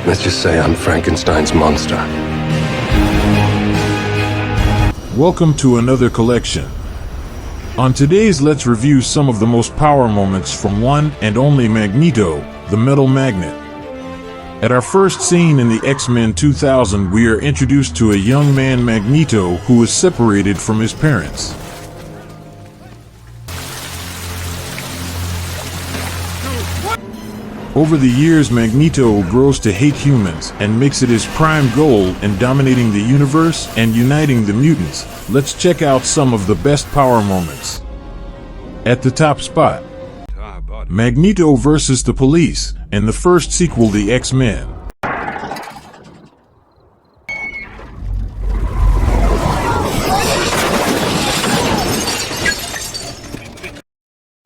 Let's just say I'm Frankenstein's monster. Welcome to another collection. On today's Let's Review some of the most power moments from one and only Magneto, the Metal Magnet. At our first scene in the X-Men 2000, we are introduced to a young man, Magneto, who is separated from his parents. Over the years, Magneto grows to hate humans and makes it his prime goal in dominating the universe and uniting the mutants. Let's check out some of the best power moments. At the top spot, Magneto versus the police in the first sequel, The X-Men.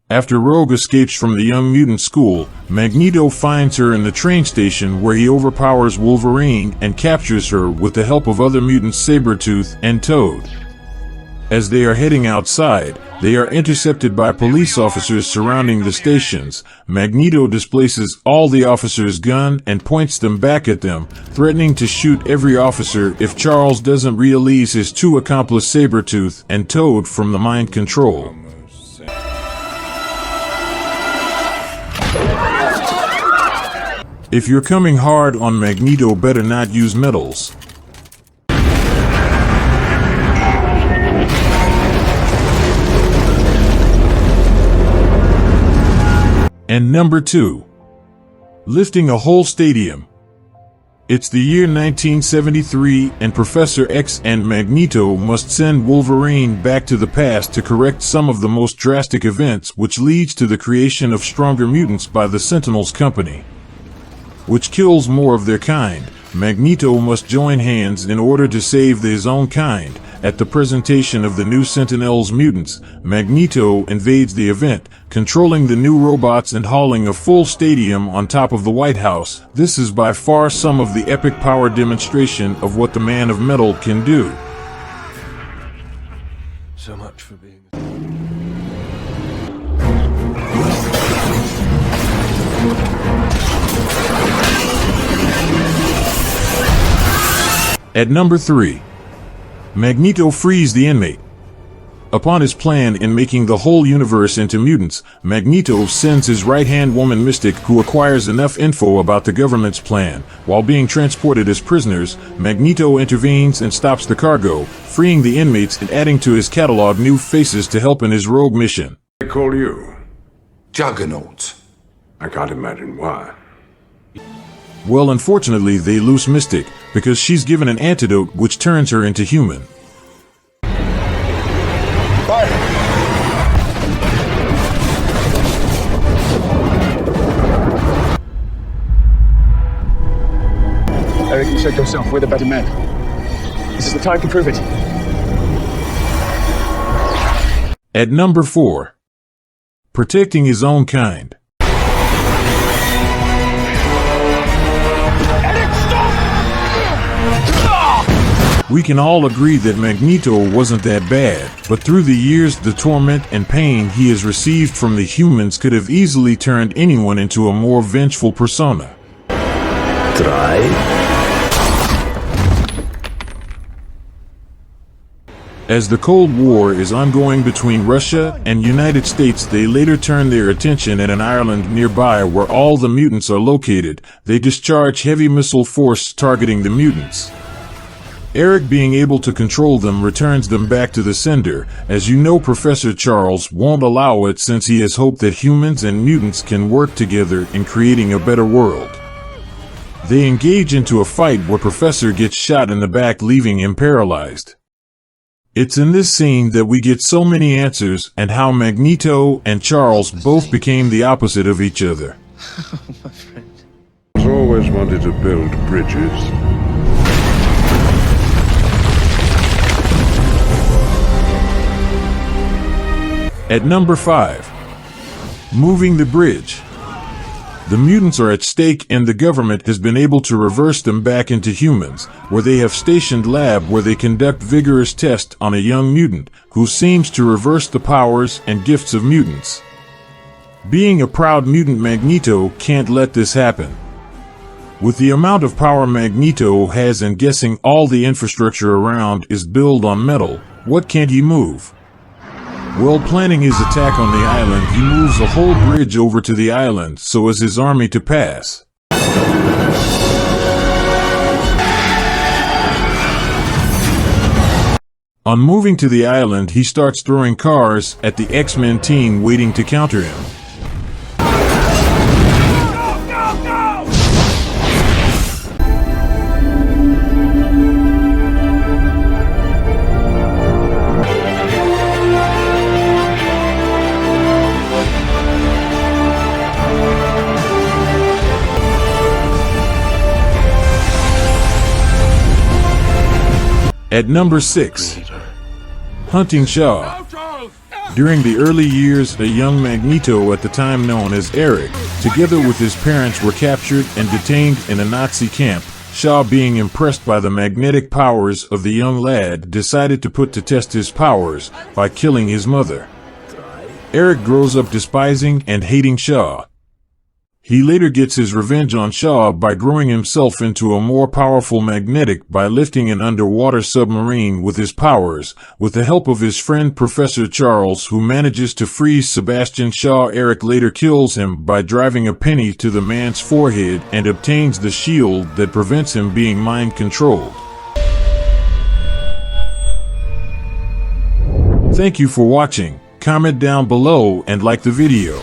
After Rogue escapes from the Young Mutant School, Magneto finds her in the train station where he overpowers Wolverine and captures her with the help of other mutants Sabretooth and Toad. As they are heading outside, they are intercepted by police officers surrounding the stations. Magneto displaces all the officers' guns and points them back at them, threatening to shoot every officer if Charles doesn't release his two accomplices Sabretooth and Toad from the mind control. If you're coming hard on Magneto, better not use metals. And number 2. Lifting a whole stadium. It's the year 1973 and Professor X and Magneto must send Wolverine back to the past to correct some of the most drastic events, which leads to the creation of stronger mutants by the Sentinels Company, which kills more of their kind. Magneto must join hands in order to save his own kind. At the presentation of the new Sentinels mutants, Magneto invades the event, controlling the new robots and hauling a full stadium on top of the White House. This is by far some of the epic power demonstration of what the Man of Metal can do. So much for being... At number 3. Magneto frees the inmate. Upon his plan in making the whole universe into mutants, Magneto sends his right-hand woman Mystic, who acquires enough info about the government's plan. While being transported as prisoners, Magneto intervenes and stops the cargo, freeing the inmates and adding to his catalog new faces to help in his rogue mission. I call you Juggernaut. I can't imagine why. Well, unfortunately, they lose Mystic because she's given an antidote which turns her into human. Eric, you said yourself, we're the better men. This is the time to prove it. At number 4. Protecting his own kind. We can all agree that Magneto wasn't that bad, but through the years, the torment and pain he has received from the humans could have easily turned anyone into a more vengeful persona. As the Cold War is ongoing between Russia and United States, they later turn their attention at an island nearby where all the mutants are located. They discharge heavy missile force targeting the mutants. Eric, being able to control them, returns them back to the sender. As you know, Professor Charles won't allow it since he has hope that humans and mutants can work together in creating a better world. They engage into a fight where Professor gets shot in the back, leaving him paralyzed. It's in this scene that we get so many answers and how Magneto and Charles both became the opposite of each other. My friend. I've always wanted to build bridges. At number 5. Moving the bridge. The mutants are at stake and the government has been able to reverse them back into humans, where they have stationed lab where they conduct vigorous tests on a young mutant who seems to reverse the powers and gifts of mutants. Being a proud mutant, Magneto can't let this happen. With the amount of power Magneto has and guessing all the infrastructure around is built on metal, what can't he move? While planning his attack on the island, he moves a whole bridge over to the island so as his army to pass. On moving to the island, he starts throwing cars at the X-Men team waiting to counter him. At number 6, hunting Shaw. During the early years, a young Magneto, at the time known as Eric, together with his parents, were captured and detained in a Nazi camp. Shaw, being impressed by the magnetic powers of the young lad, decided to put to test his powers by killing his mother. Eric grows up despising and hating Shaw. He later gets his revenge on Shaw by growing himself into a more powerful magnetic by lifting an underwater submarine with his powers, with the help of his friend Professor Charles, who manages to freeze Sebastian Shaw. Eric later kills him by driving a penny to the man's forehead and obtains the shield that prevents him being mind-controlled. Thank you for watching. Comment down below and like the video.